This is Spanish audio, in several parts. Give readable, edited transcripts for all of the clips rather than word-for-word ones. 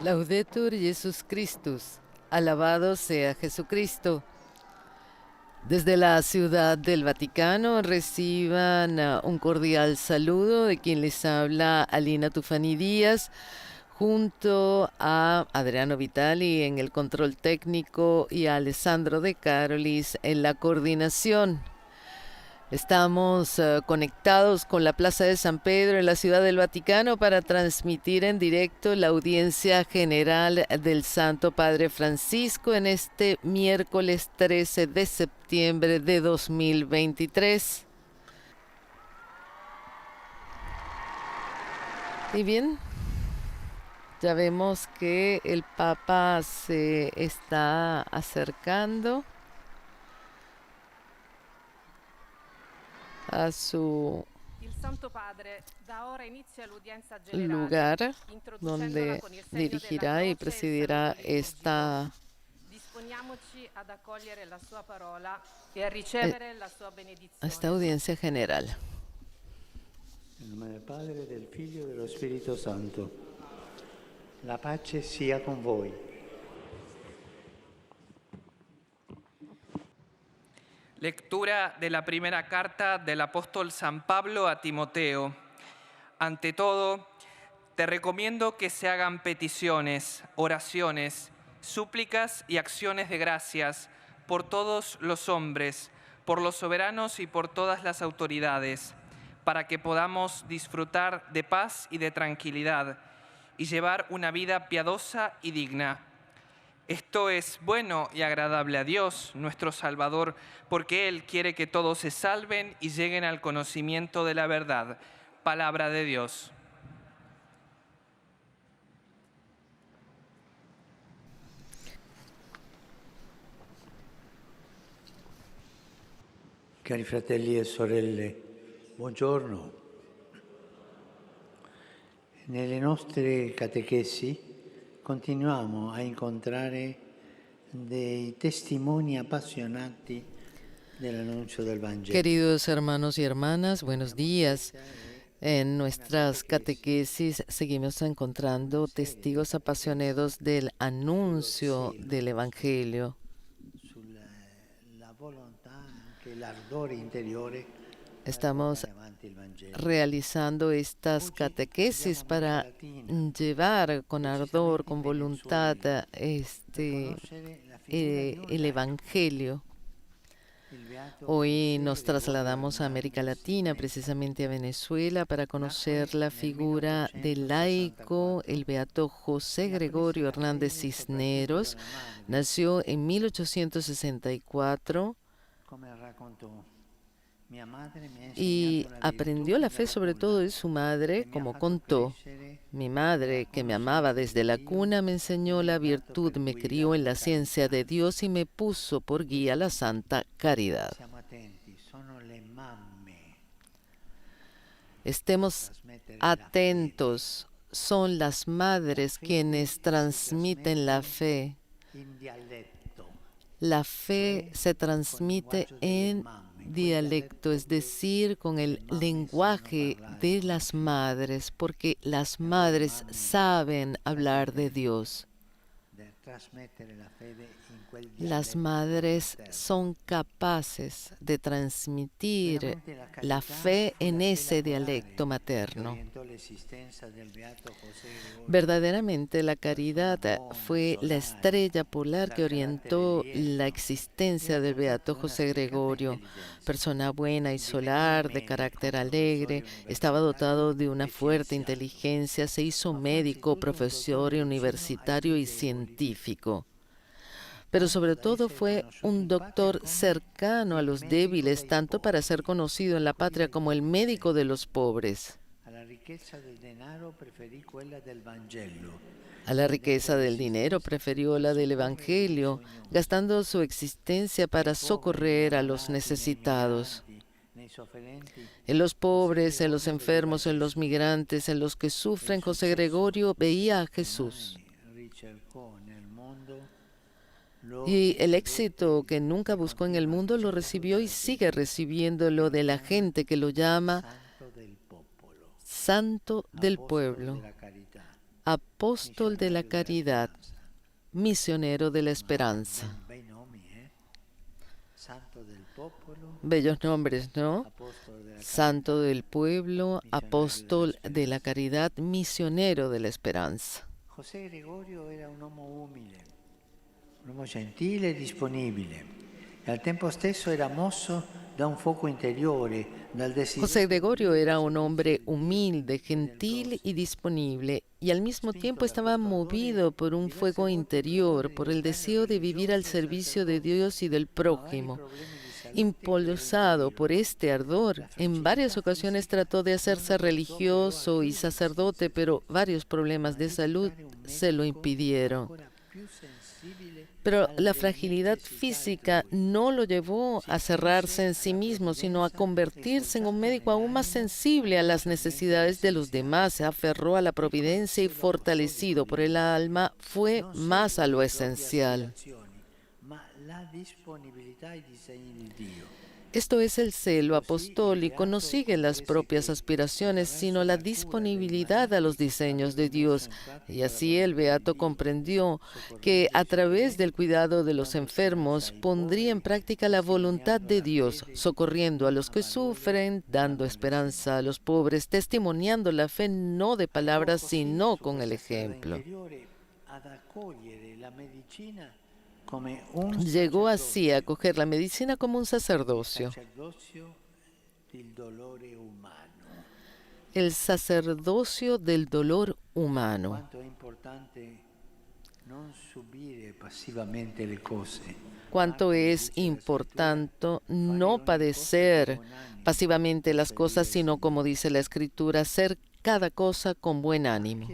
Laudetur Jesus Christus, alabado sea Jesucristo. Desde la Ciudad del Vaticano reciban un cordial saludo de quien les habla, Alina Tufani Díaz, junto a Adriano Vitali en el control técnico y a Alessandro De Carolis en la coordinación. Estamos conectados con la Plaza de San Pedro en la Ciudad del Vaticano para transmitir en directo la audiencia general del Santo Padre Francisco en este miércoles 13 de septiembre de 2023. Y bien, ya vemos que el Papa se está acercando a su lugar donde dirigirá y presidirá esta audiencia general. En nombre del Padre, del Figlio y del Espíritu Santo. La pace sia con voi. Lectura de la primera carta del apóstol San Pablo a Timoteo. Ante todo, te recomiendo que se hagan peticiones, oraciones, súplicas y acciones de gracias por todos los hombres, por los soberanos y por todas las autoridades, para que podamos disfrutar de paz y de tranquilidad y llevar una vida piadosa y digna. Esto es bueno y agradable a Dios, nuestro Salvador, porque Él quiere que todos se salven y lleguen al conocimiento de la verdad. Palabra de Dios. Cari fratelli e sorelle, buongiorno. Nelle nostre catechesi continuiamo a incontrare dei testimoni appassionati dell'annuncio del Vangelo. Queridos hermanos y hermanas, buenos días. En nuestras catequesis seguimos encontrando testigos apasionados del anuncio del Evangelio. Estamos realizando estas catequesis para llevar con ardor, con voluntad, el Evangelio. Hoy nos trasladamos a América Latina, precisamente a Venezuela, para conocer la figura del laico, el beato José Gregorio Hernández Cisneros. Nació en 1864 y aprendió la fe sobre todo de su madre, como contó. Mi madre, que me amaba desde la cuna, me enseñó la virtud, me crió en la ciencia de Dios y me puso por guía la santa caridad. Estemos atentos, son las madres quienes transmiten la fe. La fe se transmite en dialecto, es decir, con el lenguaje de las madres, porque las madres saben hablar de Dios. Las madres son capaces de transmitir la fe en ese dialecto materno. Verdaderamente, la caridad fue la estrella polar que orientó la existencia del beato José Gregorio. Persona buena y solar, de carácter alegre, estaba dotado de una fuerte inteligencia, se hizo médico, profesor universitario y científico. Pero sobre todo fue un doctor cercano a los débiles, tanto para ser conocido en la patria como el médico de los pobres. riqueza del denaro preferì quella del Vangelo. A la riqueza del dinero prefirió la del Evangelio, gastando su existencia para socorrer a los necesitados. En los pobres, en los enfermos, en los migrantes, en los que sufren, José Gregorio veía a Jesús. Y el éxito que nunca buscó en el mundo lo recibió y sigue recibiéndolo de la gente que lo llama Santo del Pueblo, Apóstol de la Caridad, Misionero de la Esperanza. Bellos nombres, ¿no? Santo del Pueblo, Apóstol de la Caridad, Misionero de la Esperanza. José Gregorio era un uomo umile, un uomo gentile e disponibile, e al tempo stesso era mosso da un fuoco interiore, dal desiderio. José Gregorio era un hombre humilde, gentil y disponible, y al mismo tiempo estaba movido por un fuego interior, por el deseo de vivir al servicio de Dios y del prójimo. Impulsado por este ardor, en varias ocasiones trató de hacerse religioso y sacerdote, pero varios problemas de salud se lo impidieron. Pero la fragilidad física no lo llevó a cerrarse en sí mismo, sino a convertirse en un médico aún más sensible a las necesidades de los demás. Se aferró a la providencia y, fortalecido por el alma, fue más a lo esencial. Esto es el celo apostólico, no sigue las propias aspiraciones, sino la disponibilidad a los diseños de Dios. Y así el beato comprendió que a través del cuidado de los enfermos pondría en práctica la voluntad de Dios, socorriendo a los que sufren, dando esperanza a los pobres, testimoniando la fe no de palabras, sino con el ejemplo. Llegó así a acoger la medicina como un sacerdocio. El sacerdocio del dolor humano. Cuánto es importante no padecer pasivamente las cosas, sino, como dice la Escritura, hacer cada cosa con buen ánimo.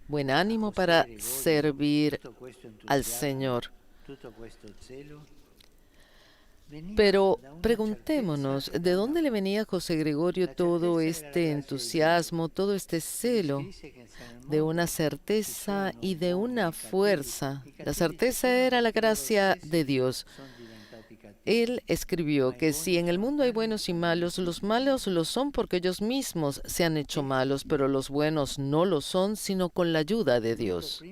Buen ánimo para servir al Señor. Pero preguntémonos, ¿de dónde le venía a José Gregorio todo este entusiasmo, todo este celo? De una certeza y de una fuerza. La certeza era la gracia de Dios. Él escribió que si en el mundo hay buenos y malos, los malos lo son porque ellos mismos se han hecho malos, pero los buenos no lo son, sino con la ayuda de Dios.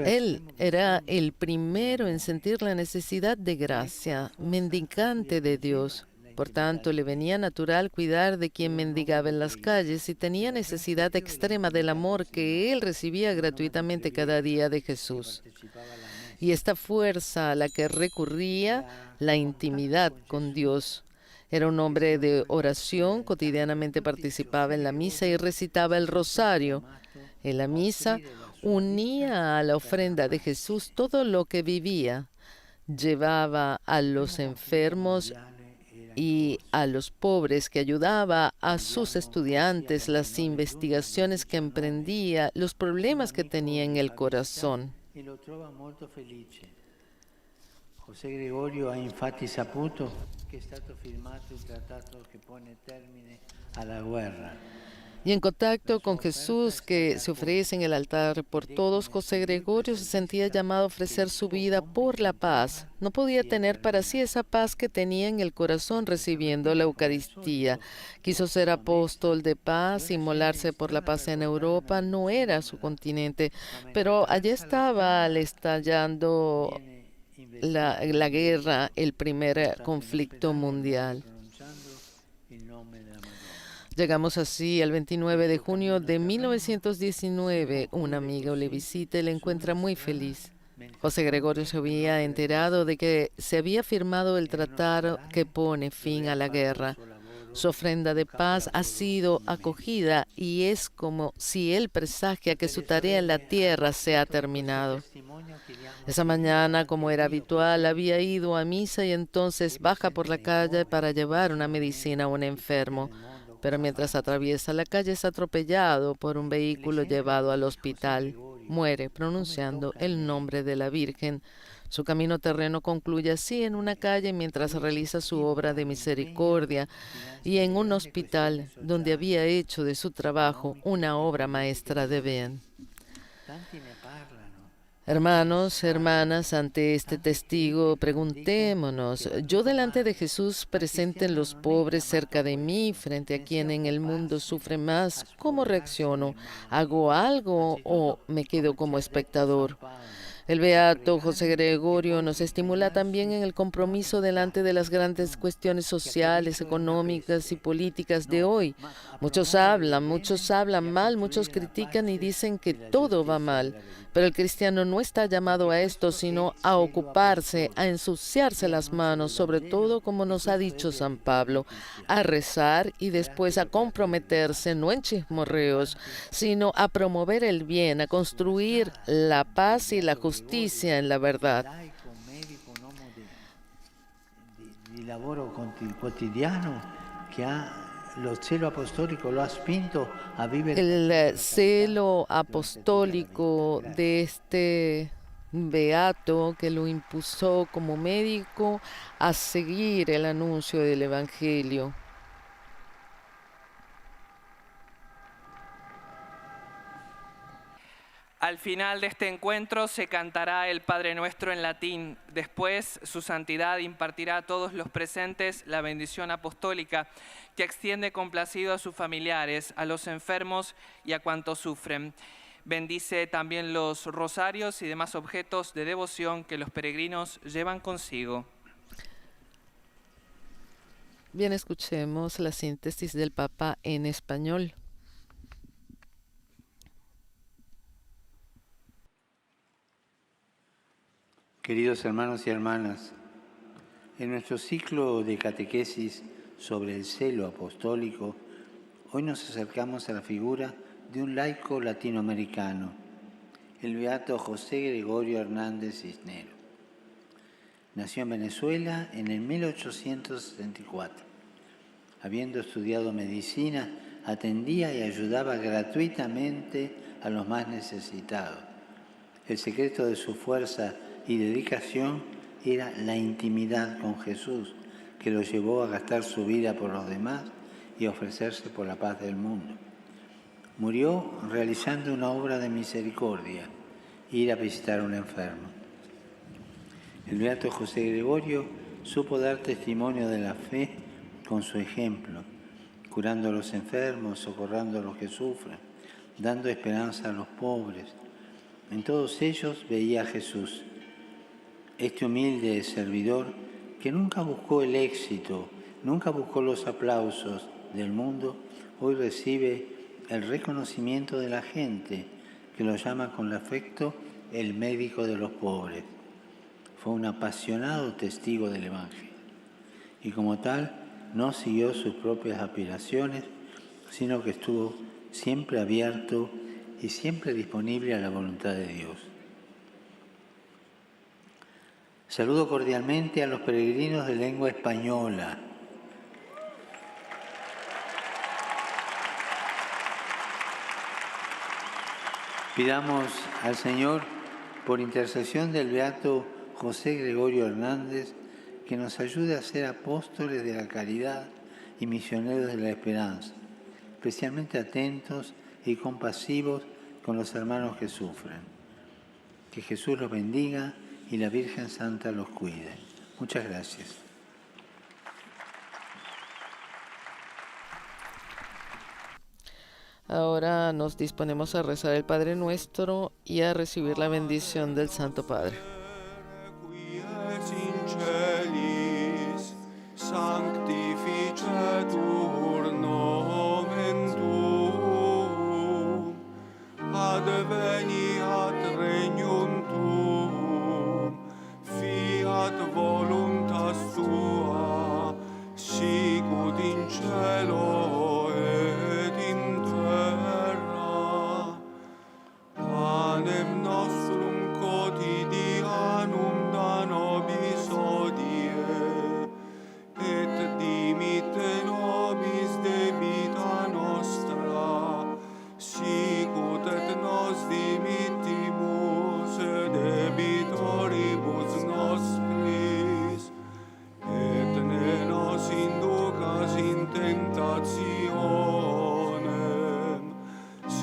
Él era el primero en sentir la necesidad de gracia, mendicante de Dios. Por tanto, le venía natural cuidar de quien mendigaba en las calles y tenía necesidad extrema del amor que él recibía gratuitamente cada día de Jesús. Y esta fuerza a la que recurría, la intimidad con Dios. Era un hombre de oración, cotidianamente participaba en la misa y recitaba el rosario. En la misa unía a la ofrenda de Jesús todo lo que vivía. Llevaba a los enfermos y a los pobres, que ayudaba a sus estudiantes, las investigaciones que emprendía, los problemas que tenía en el corazón. José Gregorio ha infatti saputo che è stato firmato un trattato che pone termine alla guerra. Y en contacto con Jesús, que se ofrece en el altar por todos, José Gregorio se sentía llamado a ofrecer su vida por la paz. No podía tener para sí esa paz que tenía en el corazón recibiendo la Eucaristía. Quiso ser apóstol de paz, inmolarse por la paz en Europa. No era su continente, pero allí estaba estallando la guerra, el primer conflicto mundial. Llegamos así al 29 de junio de 1919. Un amigo le visita y le encuentra muy feliz. José Gregorio se había enterado de que se había firmado el tratado que pone fin a la guerra. Su ofrenda de paz ha sido acogida y es como si él presagia que su tarea en la tierra se ha terminado. Esa mañana, como era habitual, había ido a misa y entonces baja por la calle para llevar una medicina a un enfermo. Pero mientras atraviesa la calle es atropellado por un vehículo llevado al hospital. Muere pronunciando el nombre de la Virgen. Su camino terreno concluye así en una calle mientras realiza su obra de misericordia y en un hospital donde había hecho de su trabajo una obra maestra de bien. Hermanos, hermanas, ante este testigo, preguntémonos, yo delante de Jesús presente en los pobres cerca de mí, frente a quien en el mundo sufre más, ¿cómo reacciono? ¿Hago algo o me quedo como espectador? El beato José Gregorio nos estimula también en el compromiso delante de las grandes cuestiones sociales, económicas y políticas de hoy. Muchos hablan mal, muchos critican y dicen que todo va mal. Pero el cristiano no está llamado a esto, sino a ocuparse, a ensuciarse las manos, sobre todo, como nos ha dicho San Pablo, a rezar y después a comprometerse, no en chismorreos, sino a promover el bien, a construir la paz y la justicia en la verdad. Il lavoro quotidiano che ha lo celo apostólico lo ha spinto a vivere. El celo apostólico de este beato que lo impulsó como médico a seguir el anuncio del Evangelio. Al final de este encuentro se cantará el Padre Nuestro en latín. Después, su santidad impartirá a todos los presentes la bendición apostólica que extiende complacido a sus familiares, a los enfermos y a cuantos sufren. Bendice también los rosarios y demás objetos de devoción que los peregrinos llevan consigo. Bien, escuchemos la síntesis del Papa en español. Queridos hermanos y hermanas, en nuestro ciclo de catequesis sobre el celo apostólico, hoy nos acercamos a la figura de un laico latinoamericano, el beato José Gregorio Hernández Cisneros. Nació en Venezuela en el 1864. Habiendo estudiado medicina, atendía y ayudaba gratuitamente a los más necesitados. El secreto de su fuerza y dedicación era la intimidad con Jesús, que lo llevó a gastar su vida por los demás y a ofrecerse por la paz del mundo. Murió realizando una obra de misericordia, ir a visitar a un enfermo. El beato José Gregorio supo dar testimonio de la fe con su ejemplo, curando a los enfermos, socorrando a los que sufren, dando esperanza a los pobres. En todos ellos veía a Jesús. Este humilde servidor, que nunca buscó el éxito, nunca buscó los aplausos del mundo, hoy recibe el reconocimiento de la gente, que lo llama con afecto el médico de los pobres. Fue un apasionado testigo del Evangelio y como tal no siguió sus propias aspiraciones, sino que estuvo siempre abierto y siempre disponible a la voluntad de Dios. Saludo cordialmente a los peregrinos de lengua española. Pidamos al Señor, por intercesión del beato José Gregorio Hernández, que nos ayude a ser apóstoles de la caridad y misioneros de la esperanza, especialmente atentos y compasivos con los hermanos que sufren. Que Jesús los bendiga y la Virgen Santa los cuide. Muchas gracias. Ahora nos disponemos a rezar el Padre Nuestro y a recibir la bendición del Santo Padre. Sanctificetur nomen tuum, adveniat regnum tuum, fiat voluntas tua, sicut in cielo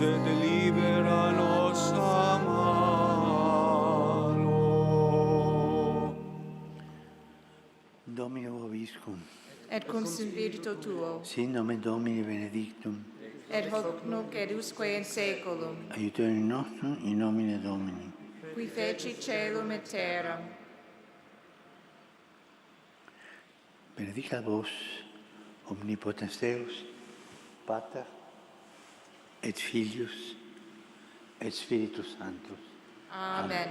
sed liberanos a malo. Domino vobiscum, et cum spiritu tuo, sin nomen Domini benedictum, et hoc nunc et usque in saeculum, aiutorium nostrum in nomine Domini. qui feci caelum et terram. Benedicat vos, omnipotens Deus, Pater, et Filius, et Spiritus Sanctus. Amen.